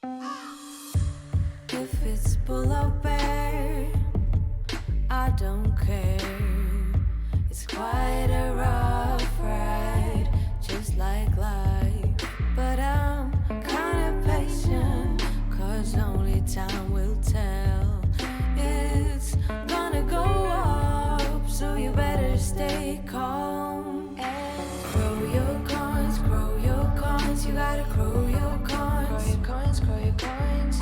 If it's bull or bear, I don't care. It's quite a rough ride, just like life. But I'm kinda patient, 'cause only time will tell. It's gonna go up, so you better stay calm. Grow your coins, you gotta grow your coins. Grow your coins, grow your coins.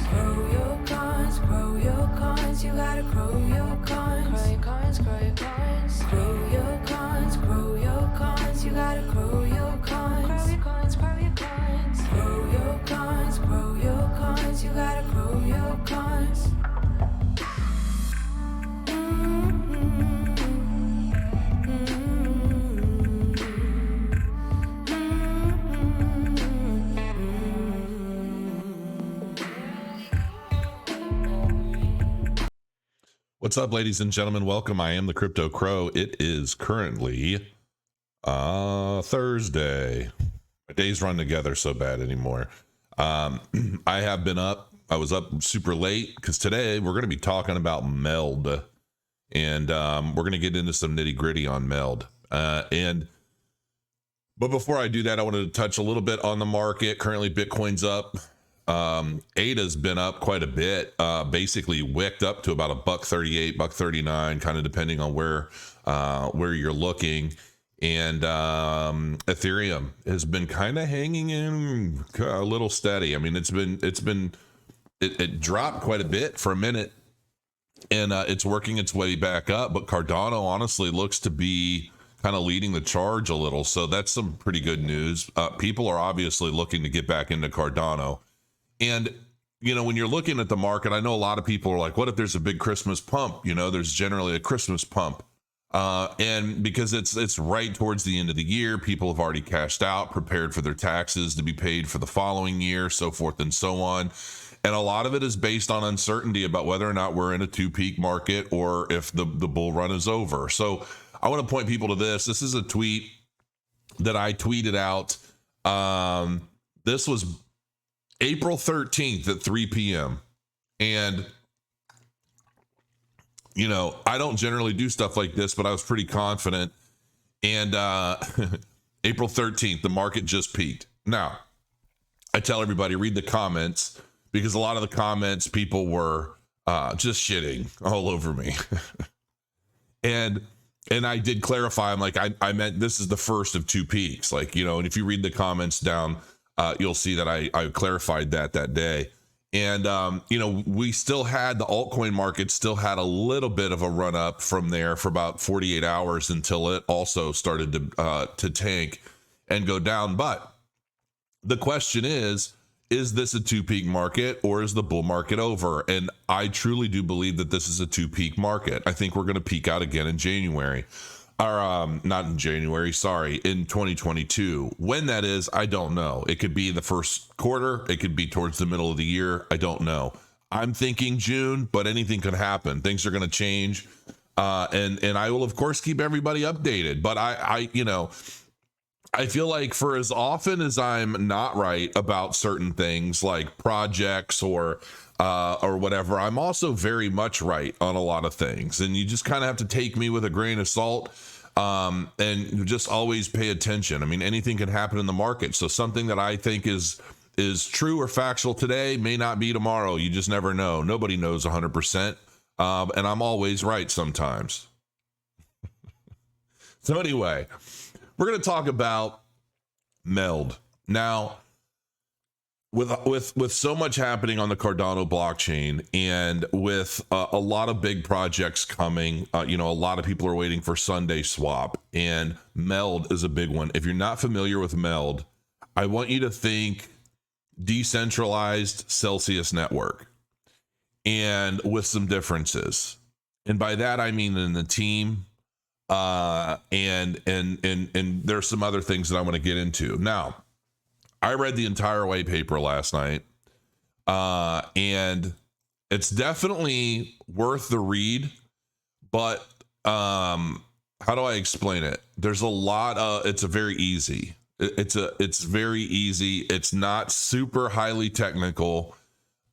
Grow your coins, you gotta grow your coins. Grow your coins, grow your coins. Grow your coins, you gotta grow your coins. Grow your coins, grow your coins. Grow your coins, you gotta grow your coins. What's up, ladies and gentlemen? Welcome. I am the Crypto Crow. It is currently Thursday. My days run together so bad anymore. I have been up. I was up super late because today we're going to be talking about Meld, and we're going to get into some nitty gritty on Meld. But before I do that, I wanted to touch a little bit on the market. Currently, Bitcoin's up. ADA's been up quite a bit, basically wicked up to about $1.38, $1.39, kind of depending on where you're looking. And Ethereum has been kind of hanging in a little steady. I mean, it dropped quite a bit for a minute, and it's working its way back up. But Cardano honestly looks to be kind of leading the charge a little, so that's some pretty good news. People are obviously looking to get back into Cardano. And, you know, when you're looking at the market, I know a lot of people are like, what if there's a big Christmas pump? You know, there's generally a Christmas pump. And because it's right towards the end of the year, people have already cashed out, prepared for their taxes to be paid for the following year, so forth and so on. And a lot of it is based on uncertainty about whether or not we're in a two-peak market or if the bull run is over. So I want to point people to this. This is a tweet that I tweeted out. This was April 13th at 3 p.m. And, you know, I don't generally do stuff like this, but I was pretty confident. And April 13th, the market just peaked. Now, I tell everybody, read the comments, because a lot of the comments, people were just shitting all over me. And I did clarify, I'm like, I meant this is the first of two peaks. Like, you know, and if you read the comments down, you'll see that I clarified that day. And, you know, we still had the altcoin market still had a little bit of a run up from there for about 48 hours until it also started to tank and go down. But the question is this a two peak market, or is the bull market over? And I truly do believe that this is a two peak market. I think we're going to peak out again in January. Or not in January, sorry, in 2022. When that is, I don't know. It could be the first quarter. It could be towards the middle of the year. I don't know. I'm thinking June, but anything could happen. Things are going to change. And I will, of course, keep everybody updated. But I feel like for as often as I'm not right about certain things like projects or whatever, I'm also very much right on a lot of things. And you just kind of have to take me with a grain of salt, and just always pay attention. I mean, anything can happen in the market. So something that I think is true or factual today may not be tomorrow. You just never know. Nobody knows 100%. And I'm always right sometimes. So anyway, we're going to talk about Meld. Now, with so much happening on the Cardano blockchain, and with a lot of big projects coming, you know, a lot of people are waiting for Sunday Swap, and Meld is a big one. If you're not familiar with Meld, I want you to think decentralized Celsius network, and with some differences. And by that, I mean in the team, and there's some other things that I want to get into. Now, I read the entire white paper last night, and it's definitely worth the read, but how do I explain it? There's a lot it's very easy. It's very easy. It's not super highly technical.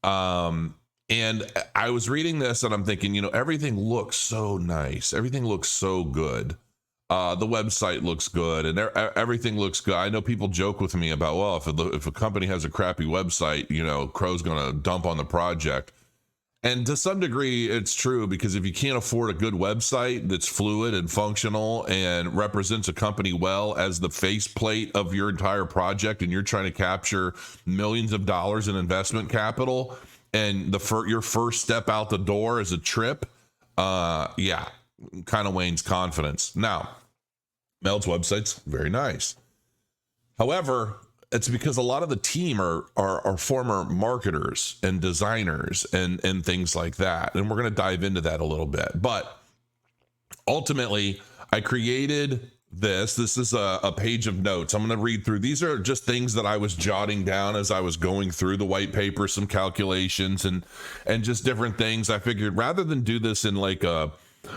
And I was reading this and I'm thinking, everything looks so nice. Everything looks so good. The website looks good and everything looks good. I know people joke with me about, well, if a company has a crappy website, Crow's going to dump on the project. And to some degree, it's true, because if you can't afford a good website that's fluid and functional and represents a company well as the faceplate of your entire project, and you're trying to capture millions of dollars in investment capital, and your first step out the door is a trip, kind of wanes confidence. Now, Meld's website's very nice. However, it's because a lot of the team are former marketers and designers and things like that. And we're going to dive into that a little bit. But ultimately, I created this. This is a page of notes. I'm going to read through. These are just things that I was jotting down as I was going through the white paper, some calculations and just different things. I figured rather than do this in like a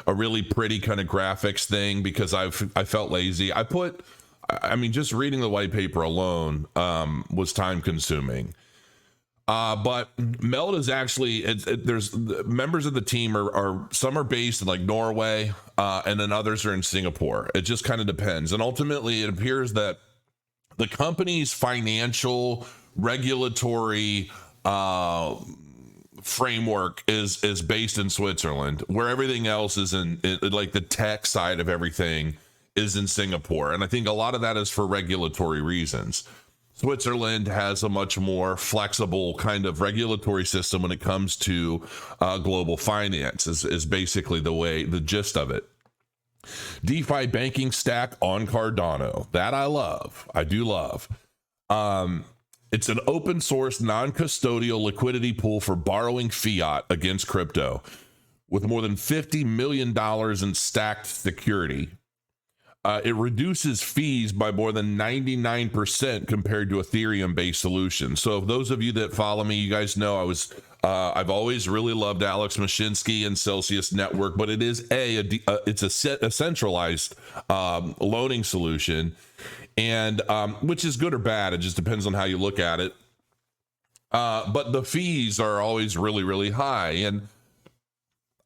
really pretty kind of graphics thing, because I felt lazy, just reading the white paper alone was time consuming. But Meld is actually, there's members of the team are some are based in like Norway, and then others are in Singapore. It just kind of depends. And ultimately it appears that the company's financial regulatory framework is based in Switzerland, where everything else is in like the tech side of everything is in Singapore. And I think a lot of that is for regulatory reasons. Switzerland has a much more flexible kind of regulatory system when it comes to global finance, is basically the gist of it. DeFi banking stack on Cardano. That I love. I do love. It's an open source, non-custodial liquidity pool for borrowing fiat against crypto with more than $50 million in stacked security. It reduces fees by more than 99% compared to Ethereum-based solutions. So if those of you that follow me, you guys know I've always really loved Alex Mashinsky and Celsius Network, but it is it's a centralized loaning solution, and which is good or bad. It just depends on how you look at it. But the fees are always really, really high, and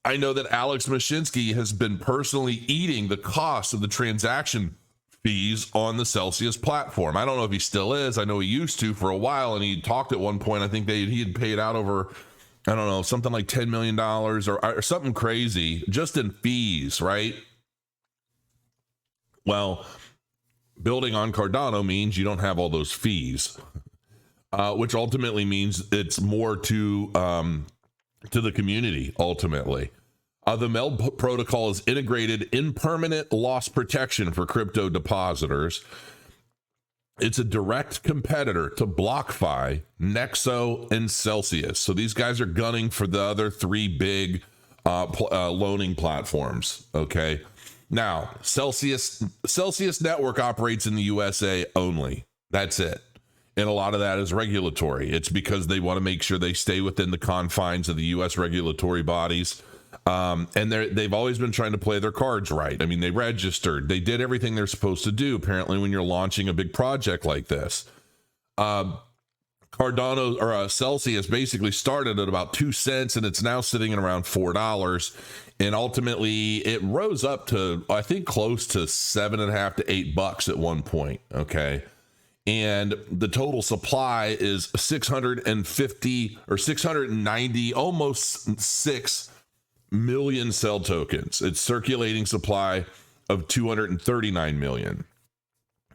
I know that Alex Mashinsky has been personally eating the cost of the transaction fees on the Celsius platform. I don't know if he still is. I know he used to for a while, and he talked at one point. I think he had paid out over, I don't know, something like $10 million or something crazy just in fees, right? Well, building on Cardano means you don't have all those fees, which ultimately means it's more to the community. Ultimately, the Meld protocol is integrated in permanent loss protection for crypto depositors. It's a direct competitor to BlockFi, Nexo, and Celsius. So these guys are gunning for the other three big loaning platforms. Okay, now Celsius Network operates in the USA only. That's it. And a lot of that is regulatory. It's because they want to make sure they stay within the confines of the U.S. regulatory bodies. And they've always been trying to play their cards right. I mean, they registered. They did everything they're supposed to do, apparently, when you're launching a big project like this. Cardano or Celsius basically started at about 2 cents, and it's now sitting at around $4. And ultimately, it rose up to, I think, close to $7.5 to $8 at one point. Okay. And the total supply is 650 or 690, almost 6 million cell tokens. It's circulating supply of 239 million.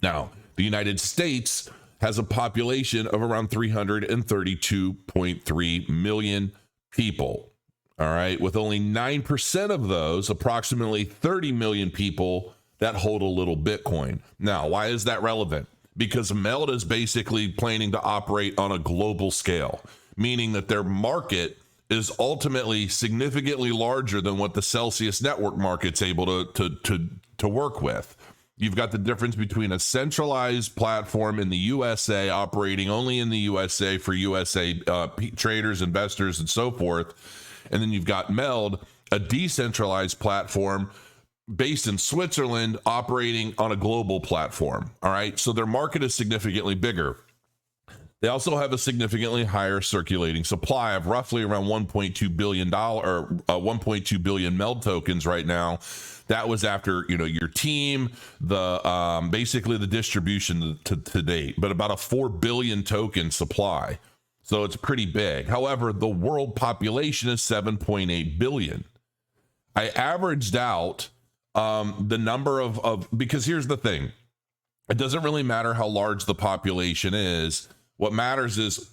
Now, the United States has a population of around 332.3 million people. All right, with only 9% of those, approximately 30 million people that hold a little Bitcoin. Now, why is that relevant? Because Meld is basically planning to operate on a global scale, meaning that their market is ultimately significantly larger than what the Celsius network market's able to work with. You've got the difference between a centralized platform in the USA, operating only in the USA for USA traders, investors, and so forth. And then you've got Meld, a decentralized platform based in Switzerland, operating on a global platform. All right. So their market is significantly bigger. They also have a significantly higher circulating supply of roughly around $1.2 billion or 1.2 billion Meld tokens right now. That was after, your team, the basically the distribution to date, but about a 4 billion token supply. So it's pretty big. However, the world population is 7.8 billion. I averaged out the number of, because here's the thing. It doesn't really matter how large the population is. What matters is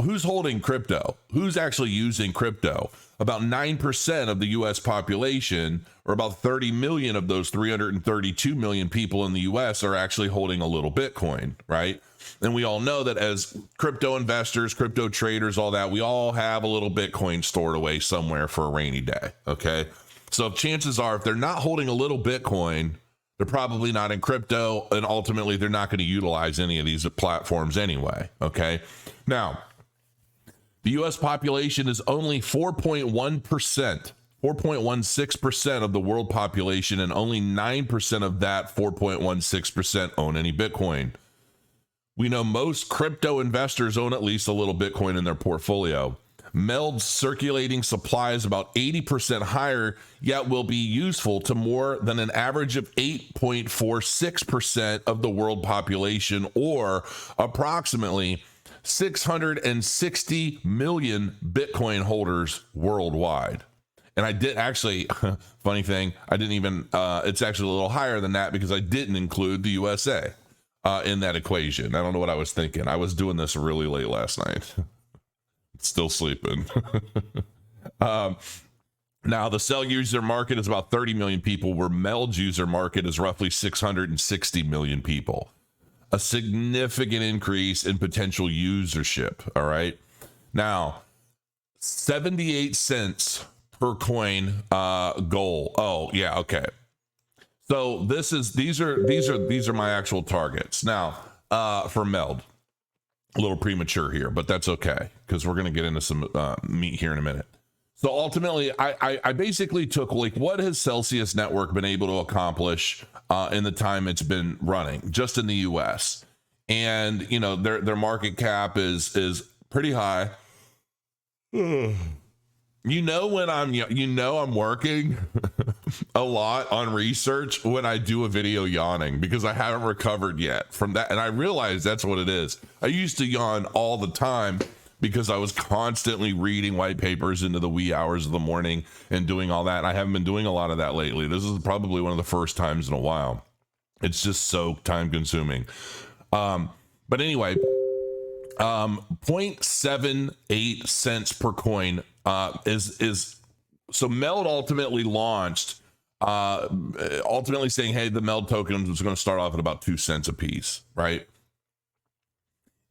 who's holding crypto, who's actually using crypto. About 9% of the US population, or about 30 million of those 332 million people in the US, are actually holding a little Bitcoin, right? And we all know that as crypto investors, crypto traders, all that, we all have a little Bitcoin stored away somewhere for a rainy day, okay? So chances are, if they're not holding a little Bitcoin, they're probably not in crypto, and ultimately they're not going to utilize any of these platforms anyway, okay? Now, the U.S. population is only 4.1%, 4.16% of the world population, and only 9% of that 4.16% own any Bitcoin. We know most crypto investors own at least a little Bitcoin in their portfolio. Meld's circulating supply is about 80% higher, yet will be useful to more than an average of 8.46% of the world population, or approximately 660 million Bitcoin holders worldwide. And I did actually, funny thing, I didn't even, it's actually a little higher than that because I didn't include the USA in that equation. I don't know what I was thinking. I was doing this really late last night. Still sleeping. Now, the Cell user market is about 30 million people, where Meld user market is roughly 660 million people. A significant increase in potential usership. All right. Now, 78 cents per coin goal. Oh, yeah. Okay. So these are my actual targets. Now, for Meld. A little premature here, but that's okay, because we're going to get into some meat here in a minute. So ultimately, I basically took, like, what has Celsius Network been able to accomplish in the time it's been running, just in the US? And, their market cap is pretty high. When I'm working a lot on research when I do a video yawning, because I haven't recovered yet from that. And I realize that's what it is. I used to yawn all the time because I was constantly reading white papers into the wee hours of the morning and doing all that. And I haven't been doing a lot of that lately. This is probably one of the first times in a while. It's just so time consuming. But anyway, 0.78 cents per coin is so Meld ultimately launched, ultimately saying, hey, the Meld token was going to start off at about 2 cents a piece, right?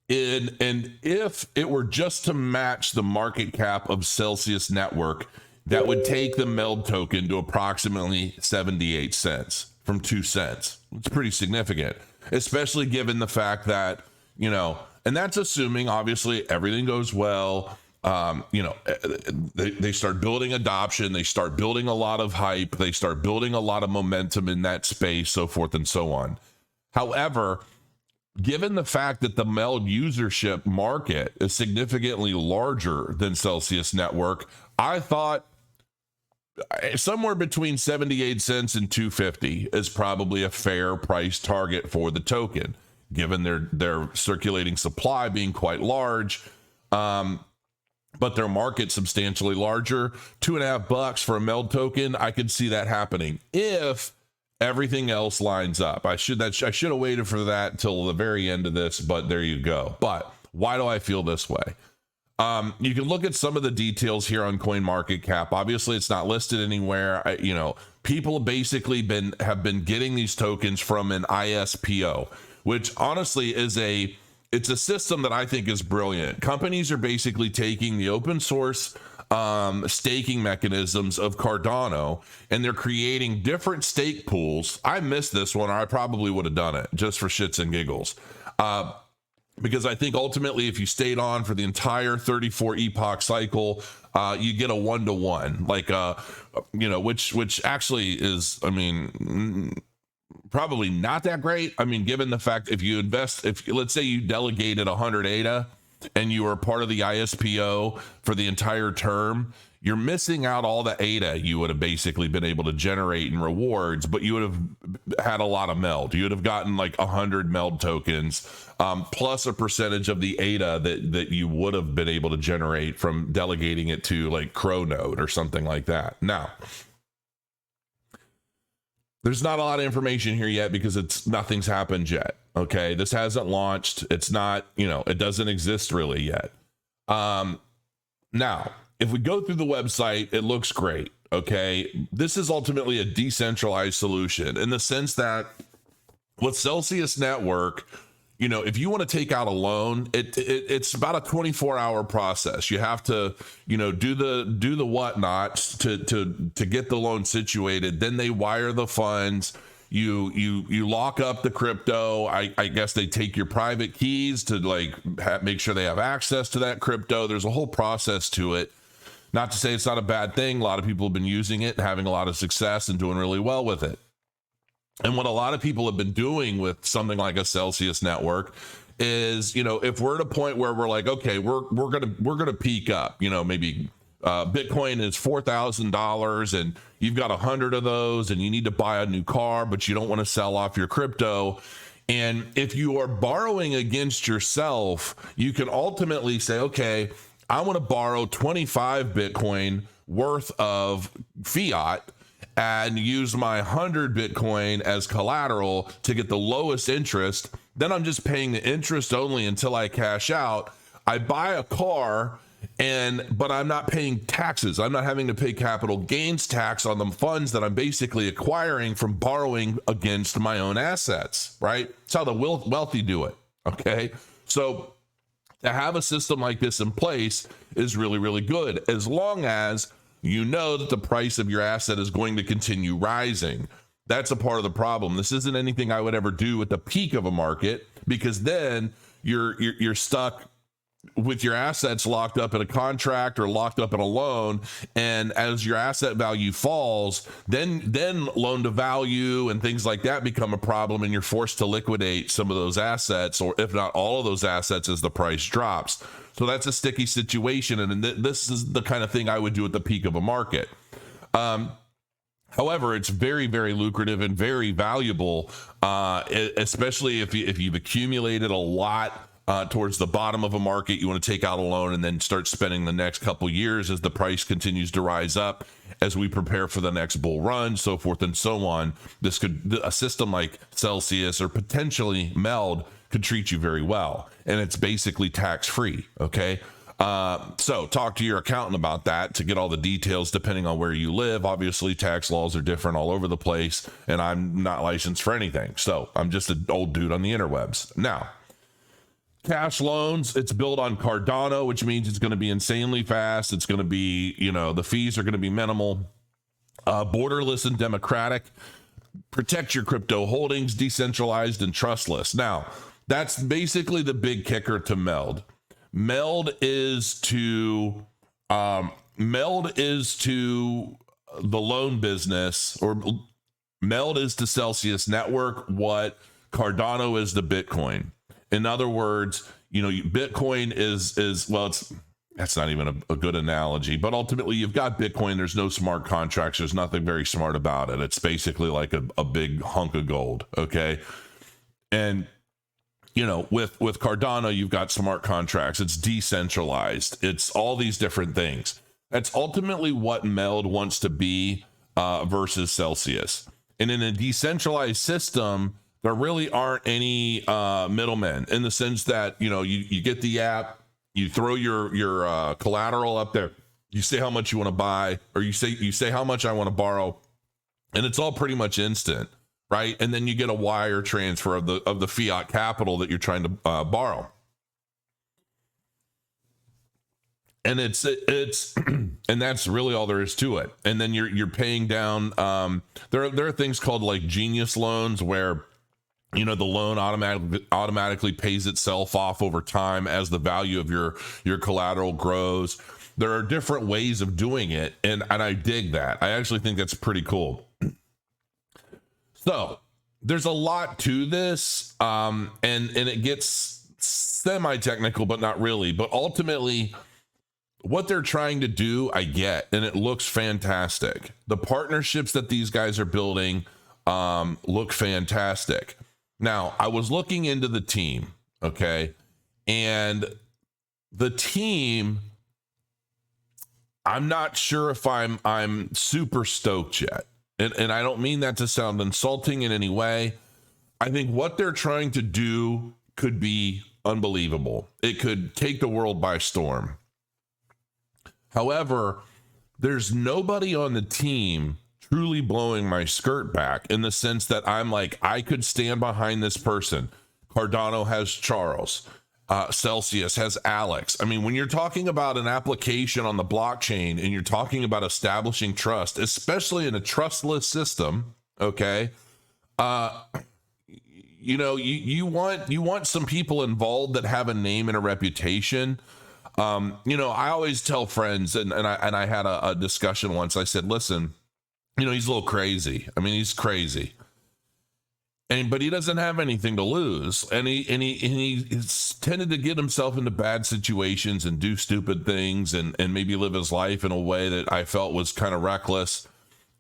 And if it were just to match the market cap of Celsius Network, that would take the Meld token to approximately 78 cents from 2 cents. It's pretty significant, especially given the fact that, and that's assuming obviously everything goes well. They start building adoption, they start building a lot of hype, they start building a lot of momentum in that space, so forth and so on. However, given the fact that the Meld usership market is significantly larger than Celsius Network, I thought somewhere between 78 cents and 250 is probably a fair price target for the token, given their circulating supply being quite large. But their market substantially larger. $2.50 for a Meld token, I could see that happening if everything else lines up. I should have waited for that until the very end of this, but there you go. But why do I feel this way? You can look at some of the details here on CoinMarketCap. Obviously, it's not listed anywhere. People basically have been getting these tokens from an ISPO, which honestly is it's a system that I think is brilliant. Companies are basically taking the open source staking mechanisms of Cardano, and they're creating different stake pools. I missed this one, or I probably would have done it just for shits and giggles. Because I think ultimately, if you stayed on for the entire 34 epoch cycle, you get a 1-to-1, which actually is, probably not that great. I mean, given the fact if you invest, if let's say you delegated 100 ADA and you were part of the ISPO for the entire term, you're missing out all the ADA you would have basically been able to generate in rewards, but you would have had a lot of Meld. You would have gotten like 100 Meld tokens, plus a percentage of the ADA that you would have been able to generate from delegating it to like Cronode or something like that. Now, there's not a lot of information here yet because nothing's happened yet. Okay, this hasn't launched. It's not, it doesn't exist really yet. Now, if we go through the website, it looks great. Okay, this is ultimately a decentralized solution in the sense that with Celsius Network, if you want to take out a loan, it's about a 24-hour process. You have to, do the whatnots to get the loan situated. Then they wire the funds. You lock up the crypto. I guess they take your private keys to make sure they have access to that crypto. There's a whole process to it. Not to say it's not a bad thing. A lot of people have been using it, having a lot of success and doing really well with it. And what a lot of people have been doing with something like a Celsius network is, if we're at a point where we're like, okay, we're gonna peak up, maybe Bitcoin is $4,000 and you've got 100 of those and you need to buy a new car, but you don't want to sell off your crypto. And if you are borrowing against yourself, you can ultimately say, okay, I want to borrow 25 Bitcoin worth of fiat and use my 100 Bitcoin as collateral to get the lowest interest. Then I'm just paying the interest only until I cash out. I buy a car, but I'm not paying taxes. I'm not having to pay capital gains tax on the funds that I'm basically acquiring from borrowing against my own assets, right? That's how the wealthy do it, okay? So to have a system like this in place is really, really good, as long as you know that the price of your asset is going to continue rising. That's a part of the problem. This isn't anything I would ever do at the peak of a market, because then you're stuck with your assets locked up in a contract or locked up in a loan. And as your asset value falls, then loan to value and things like that become a problem, and you're forced to liquidate some of those assets, or if not all of those assets, as the price drops. So that's a sticky situation. And this is the kind of thing I would do at the peak of a market. However, it's very, very lucrative and very valuable, especially if you've accumulated a lot towards the bottom of a market. You want to take out a loan and then start spending the next couple years as the price continues to rise up, as we prepare for the next bull run, so forth and so on. A system like Celsius or potentially Meld could treat you very well, and it's basically tax-free. Okay. So talk to your accountant about that to get all the details, depending on where you live. Obviously, tax laws are different all over the place, and I'm not licensed for anything. So I'm just an old dude on the interwebs. Now, cash loans, it's built on Cardano, which means it's going to be insanely fast. It's going to be, the fees are going to be minimal, borderless and democratic, protect your crypto holdings, decentralized and trustless. Now, that's basically the big kicker to Meld. Meld is to the loan business, or Meld is to Celsius Network what Cardano is to Bitcoin. In other words, Bitcoin is that's not even a good analogy, but ultimately you've got Bitcoin. There's no smart contracts. There's nothing very smart about it. It's basically like a big hunk of gold. Okay. And, with Cardano, you've got smart contracts. It's decentralized. It's all these different things. That's ultimately what Meld wants to be versus Celsius. And in a decentralized system, there really aren't any middlemen, in the sense that, you get the app, you throw your collateral up there, you say how much you want to buy, or you say how much I want to borrow, and it's all pretty much instant, right? And then you get a wire transfer of the fiat capital that you're trying to borrow. And it's and that's really all there is to it. And then you're paying down. There are things called like genius loans, where the loan automatically pays itself off over time as the value of your collateral grows. There are different ways of doing it, and I dig that. I actually think that's pretty cool. So there's a lot to this, and it gets semi-technical, but not really. But ultimately, what they're trying to do, I get, and it looks fantastic. The partnerships that these guys are building look fantastic. Now, I was looking into the team, okay, and the team, I'm not sure if I'm super stoked yet. And I don't mean that to sound insulting in any way. I think what they're trying to do could be unbelievable. It could take the world by storm. However, there's nobody on the team truly blowing my skirt back in the sense that I'm like, I could stand behind this person. Cardano has Charles. Celsius has Alex. I mean, when you're talking about an application on the blockchain and you're talking about establishing trust, especially in a trustless system, okay, you know, you want some people involved that have a name and a reputation. You know, I always tell friends, and I had a discussion once. I said, listen, you know, he's a little crazy. I mean, he's crazy. But he doesn't have anything to lose, and he's tended to get himself into bad situations and do stupid things, and maybe live his life in a way that I felt was kind of reckless.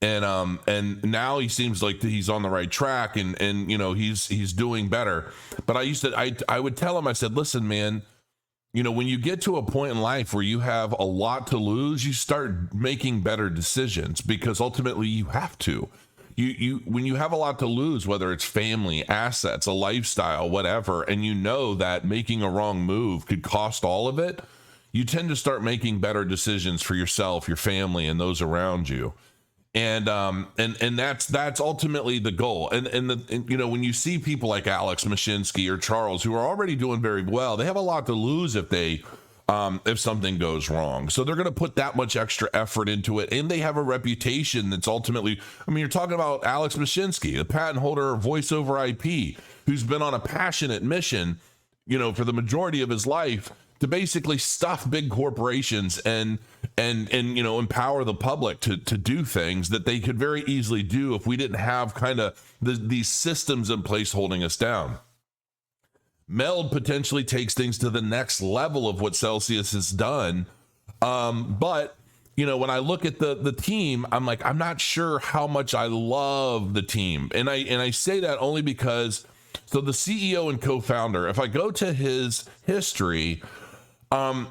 And now he seems like he's on the right track, and you know, he's doing better. But I would tell him, I said, listen, man, you know, when you get to a point in life where you have a lot to lose, you start making better decisions, because ultimately you have to. You when you have a lot to lose, whether it's family, assets, a lifestyle, whatever, and you know that making a wrong move could cost all of it, you tend to start making better decisions for yourself, your family, and those around you. And that's ultimately the goal. And you know, when you see people like Alex Mashinsky or Charles, who are already doing very well, they have a lot to lose if something goes wrong. So they're going to put that much extra effort into it. And they have a reputation that's ultimately, I mean, you're talking about Alex Mashinsky, the patent holder of voice over IP, who's been on a passionate mission, you know, for the majority of his life to basically stuff big corporations and you know, empower the public to do things that they could very easily do if we didn't have kind of these systems in place holding us down. Meld potentially takes things to the next level of what Celsius has done. But, you know, when I look at the team, I'm like, I'm not sure how much I love the team. And I say that only because, so the CEO and co-founder, if I go to his history,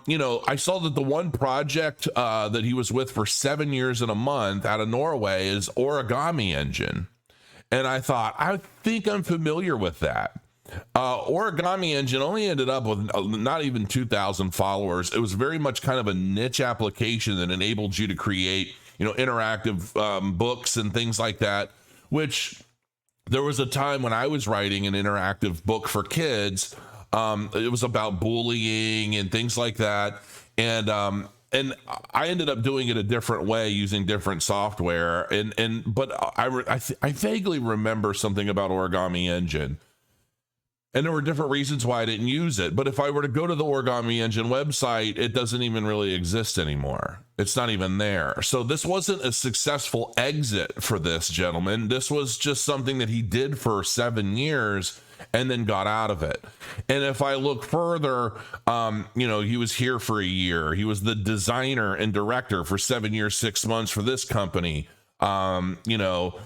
you know, I saw that the one project that he was with for 7 years and a month out of Norway is Origami Engine. And I thought, I think I'm familiar with that. Origami Engine only ended up with not even 2,000 followers. It was very much kind of a niche application that enabled you to create, you know, interactive books and things like that, which there was a time when I was writing an interactive book for kids. It was about bullying and things like that. And I ended up doing it a different way using different software. But I vaguely remember something about Origami Engine. And there were different reasons why I didn't use it. But if I were to go to the Origami Engine website, it doesn't even really exist anymore. It's not even there. So this wasn't a successful exit for this gentleman. This was just something that he did for 7 years and then got out of it. And if I look further, you know, he was here for a year. He was the designer and director for 7 years, 6 months for this company. You know,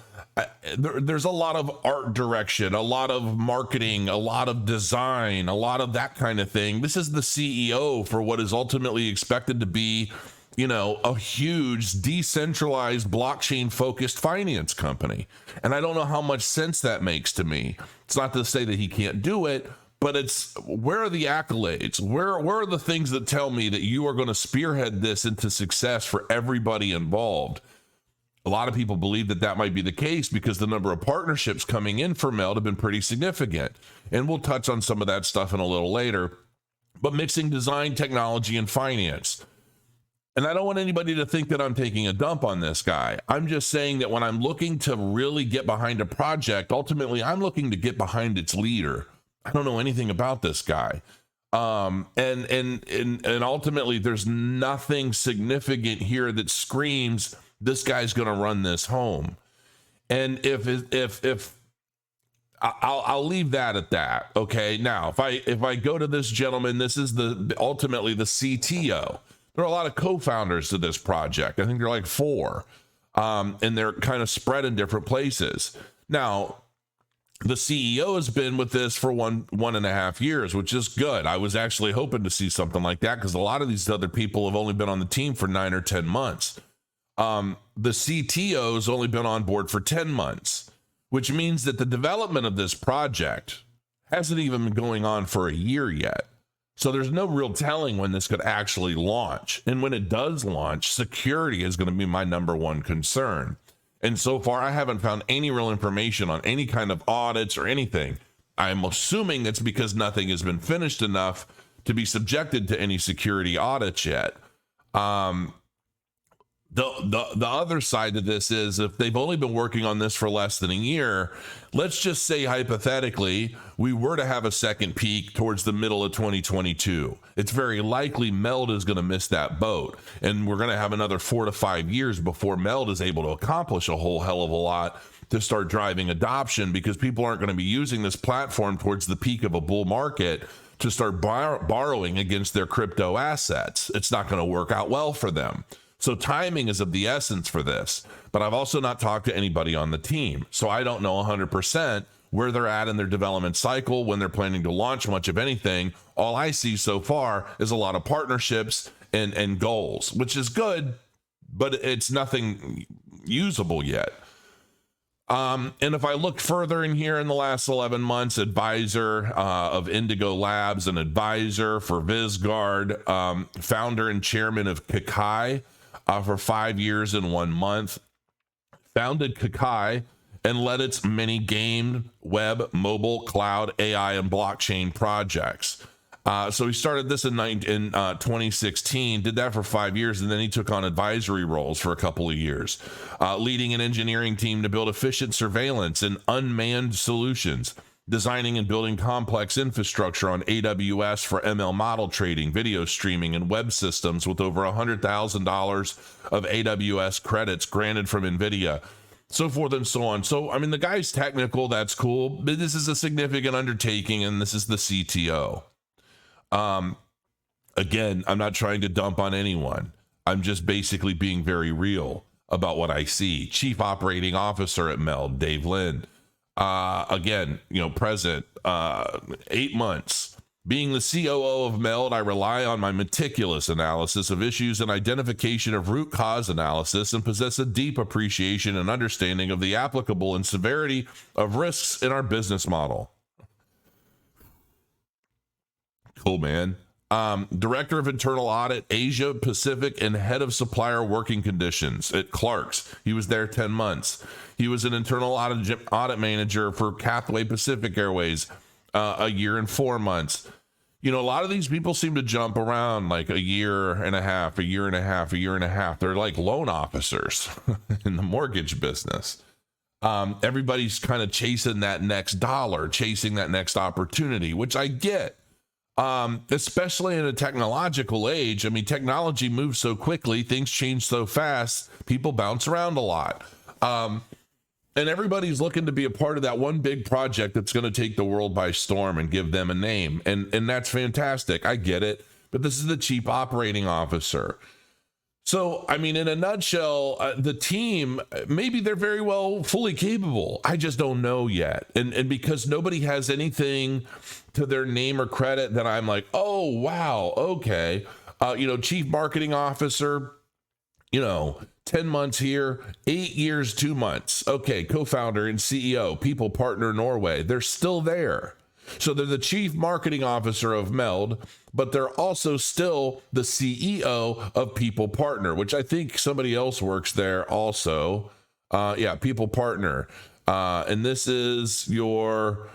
there's a lot of art direction, a lot of marketing, a lot of design, a lot of that kind of thing. This is the CEO for what is ultimately expected to be, you know, a huge decentralized blockchain focused finance company. And I don't know how much sense that makes to me. It's not to say that he can't do it, but it's, where are the accolades? Where are the things that tell me that you are going to spearhead this into success for everybody involved? A lot of people believe that that might be the case because the number of partnerships coming in for Meld have been pretty significant. And we'll touch on some of that stuff in a little later. But mixing design, technology, and finance. And I don't want anybody to think that I'm taking a dump on this guy. I'm just saying that when I'm looking to really get behind a project, ultimately I'm looking to get behind its leader. I don't know anything about this guy. And ultimately there's nothing significant here that screams this guy's going to run this home. And if I'll leave that at that. Okay. Now, if I go to this gentleman, this is ultimately the CTO. There are a lot of co-founders to this project. I think they're like 4, and they're kind of spread in different places. Now, the CEO has been with this for one and a half years, which is good. I was actually hoping to see something like that because a lot of these other people have only been on the team for 9 or 10 months. The CTO has only been on board for 10 months, which means that the development of this project hasn't even been going on for a year yet. So there's no real telling when this could actually launch. And when it does launch, security is going to be my number one concern. And so far, I haven't found any real information on any kind of audits or anything. I'm assuming it's because nothing has been finished enough to be subjected to any security audits yet. The other side to this is if they've only been working on this for less than a year, let's just say hypothetically, we were to have a second peak towards the middle of 2022. It's very likely Meld is going to miss that boat. And we're going to have another 4 to 5 years before Meld is able to accomplish a whole hell of a lot to start driving adoption, because people aren't going to be using this platform towards the peak of a bull market to start borrowing against their crypto assets. It's not going to work out well for them. So timing is of the essence for this, but I've also not talked to anybody on the team. So I don't know 100% where they're at in their development cycle, when they're planning to launch much of anything. All I see so far is a lot of partnerships and goals, which is good, but it's nothing usable yet. And if I look further in here in the last 11 months, advisor of Indigo Labs, an advisor for VizGuard, founder and chairman of Kakai, for 5 years and 1 month, founded Kakai and led its many game, web, mobile, cloud, AI, and blockchain projects. So he started this in 2016, did that for 5 years, and then he took on advisory roles for a couple of years, leading an engineering team to build efficient surveillance and unmanned solutions, designing and building complex infrastructure on AWS for ML model trading, video streaming, and web systems with over $100,000 of AWS credits granted from NVIDIA, so forth and so on. So, I mean, the guy's technical, that's cool, but this is a significant undertaking, and this is the CTO. Again, I'm not trying to dump on anyone. I'm just basically being very real about what I see. Chief Operating Officer at Meld, Dave Lind. Again, present, 8 months. Being the COO of Meld, I rely on my meticulous analysis of issues and identification of root cause analysis, and possess a deep appreciation and understanding of the applicable and severity of risks in our business model. Cool, man. Director of Internal Audit, Asia Pacific, and head of supplier working conditions at Clark's. He was there 10 months. He was an internal audit manager for Cathay Pacific Airways, a year and 4 months. A lot of these people seem to jump around like a year and a half, a year and a half, a year and a half. They're like loan officers in the mortgage business. Everybody's kind of chasing that next dollar, chasing that next opportunity, which I get. Especially in a technological age. I mean, technology moves so quickly, things change so fast, people bounce around a lot. And everybody's looking to be a part of that one big project that's going to take the world by storm and give them a name. And that's fantastic. I get it. But this is the chief operating officer. So, I mean, in a nutshell, the team, maybe they're very well fully capable. I just don't know yet. And because nobody has anything to their name or credit that I'm like, oh, wow, okay. Chief marketing officer, 10 months here, 8 years, 2 months. Okay, co-founder and CEO, people partner Norway. They're still there. So they're the chief marketing officer of Meld, but they're also still the CEO of People Partner, which I think somebody else works there also. People Partner. And this is your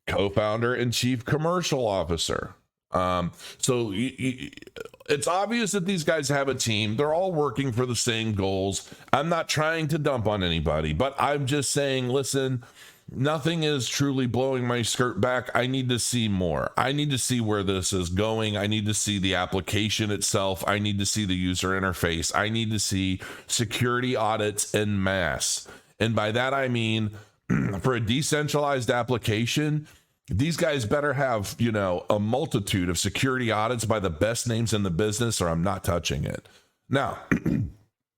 co-founder and chief commercial officer. So it's obvious that these guys have a team. They're all working for the same goals. I'm not trying to dump on anybody, but I'm just saying, listen, nothing is truly blowing my skirt back. I need to see more. I need to see where this is going. I need to see the application itself. I need to see the user interface. I need to see security audits en masse. And by that, I mean for a decentralized application, these guys better have, a multitude of security audits by the best names in the business, or I'm not touching it. Now,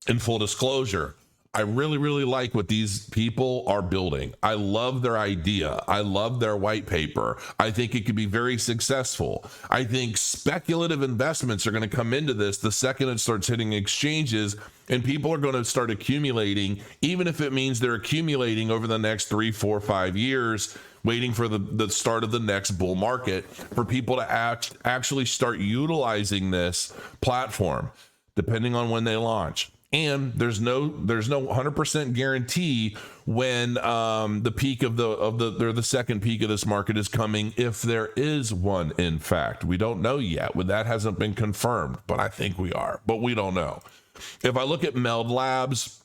in full disclosure, I really, really like what these people are building. I love their idea. I love their white paper. I think it could be very successful. I think speculative investments are going to come into this the second it starts hitting exchanges, and people are going to start accumulating, even if it means they're accumulating over the next 3, 4, 5 years, waiting for the start of the next bull market for people to actually start utilizing this platform, depending on when they launch. And there's no 100% guarantee when the peak of the second peak of this market is coming, if there is one. In fact, we don't know yet. That hasn't been confirmed, but I think we are. But we don't know. If I look at Meld Labs,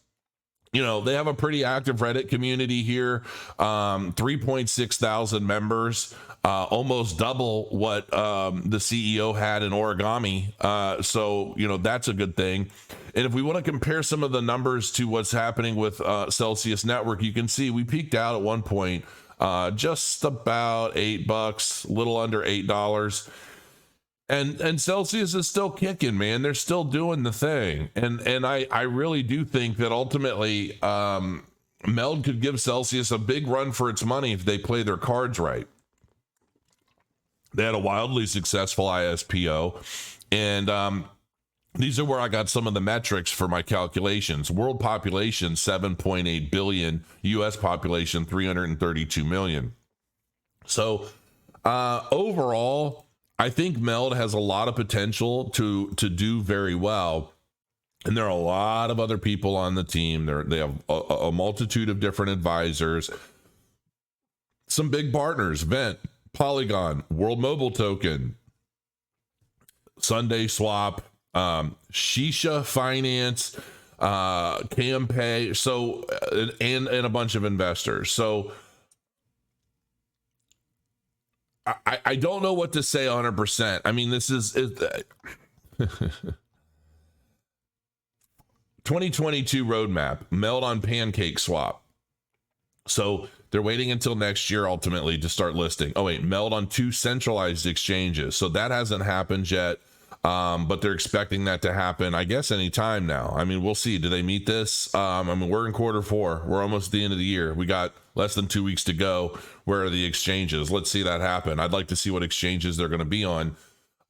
they have a pretty active Reddit community here, 3.6 thousand members, almost double what the CEO had in Origami. So that's a good thing. And if we want to compare some of the numbers to what's happening with Celsius Network, you can see we peaked out at one point just about $8, little under $8. And Celsius is still kicking, man. They're still doing the thing. And I really do think that ultimately Meld could give Celsius a big run for its money if they play their cards right. They had a wildly successful ISPO, and these are where I got some of the metrics for my calculations. World population, 7.8 billion. U.S. population, 332 million. So overall, I think Meld has a lot of potential to do very well. And there are a lot of other people on the team. They have a multitude of different advisors. Some big partners, Vent, Polygon, World Mobile Token, Sunday Swap, Shisha Finance, Campay, so and a bunch of investors. So I don't know what to say 100%. I mean, this is 2022 roadmap, Meld on Pancake Swap. So they're waiting until next year ultimately to start listing. Oh wait, Meld on 2 centralized exchanges. So that hasn't happened yet. But they're expecting that to happen, I guess, anytime now. I mean, we'll see. Do they meet this? We're in Q4. We're almost at the end of the year. We got less than 2 weeks to go. Where are the exchanges? Let's see that happen. I'd like to see what exchanges they're going to be on.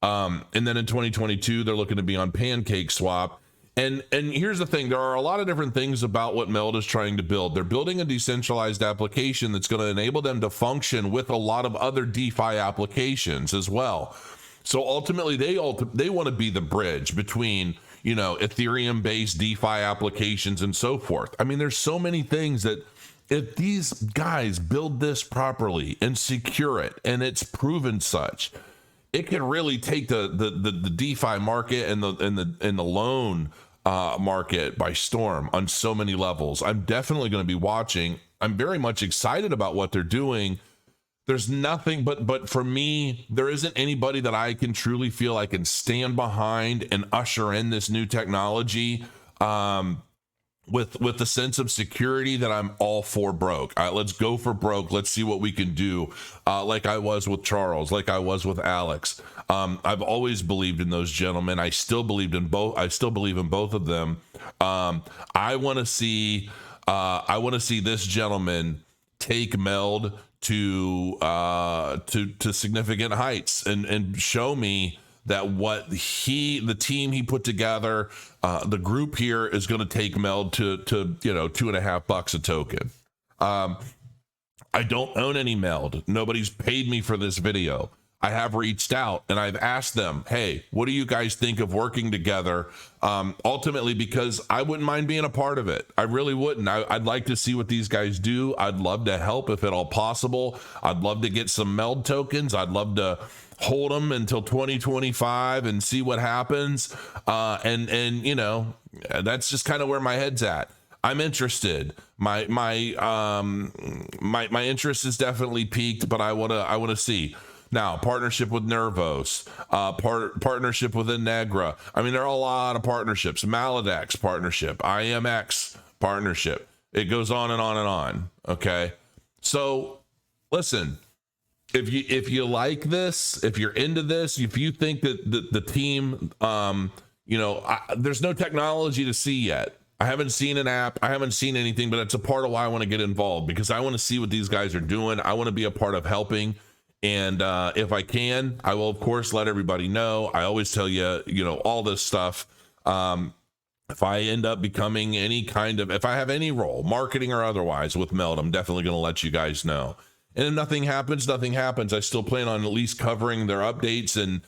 And then in 2022, they're looking to be on Pancake Swap. And here's the thing. There are a lot of different things about what Meld is trying to build. They're building a decentralized application that's going to enable them to function with a lot of other DeFi applications as well. So ultimately, they want to be the bridge between, Ethereum-based DeFi applications and so forth. I mean, there's so many things that if these guys build this properly and secure it, and it's proven such, it can really take the DeFi market and the loan market by storm on so many levels. I'm definitely going to be watching. I'm very much excited about what they're doing. There's nothing, but for me, there isn't anybody that I can truly feel I can stand behind and usher in this new technology with the sense of security that I'm all for broke. All right, let's go for broke. Let's see what we can do. Like I was with Charles, like I was with Alex. I've always believed in those gentlemen. I still believe in both of them. I want to see this gentleman take Meld to significant heights and show me that what the team he put together, the group here is going to take Meld to $2.50 a token. I don't own any Meld. Nobody's paid me for this video. I have reached out and I've asked them, hey, what do you guys think of working together? Ultimately, because I wouldn't mind being a part of it. I really wouldn't. I'd like to see what these guys do. I'd love to help if at all possible. I'd love to get some Meld tokens. I'd love to hold them until 2025 and see what happens. And that's just kind of where my head's at. I'm interested. My interest is definitely peaked, but I want to see. Now, partnership with Nervos, partnership with Integra. I mean, there are a lot of partnerships. Maladex partnership, IMX partnership. It goes on and on and on. Okay. So listen, if you like this, if you're into this, if you think that the team, there's no technology to see yet. I haven't seen an app. I haven't seen anything, but it's a part of why I want to get involved, because I want to see what these guys are doing. I want to be a part of helping. And if I can, I will, of course, let everybody know. I always tell you, all this stuff. If I end up becoming if I have any role, marketing or otherwise, with Meld, I'm definitely going to let you guys know. And if nothing happens, nothing happens. I still plan on at least covering their updates and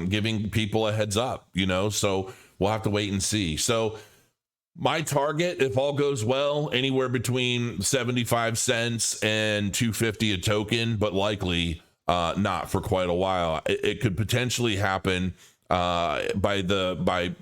giving people a heads up, so we'll have to wait and see. So my target, if all goes well, anywhere between 75 cents and 250 a token, but likely not for quite a while. It could potentially happen by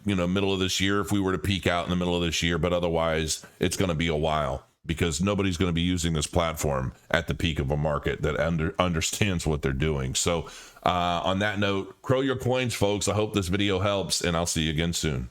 middle of this year, if we were to peak out in the middle of this year, but otherwise it's going to be a while, because nobody's going to be using this platform at the peak of a market that understands what they're doing. So on that note, crow your coins, folks. I hope this video helps, and I'll see you again soon.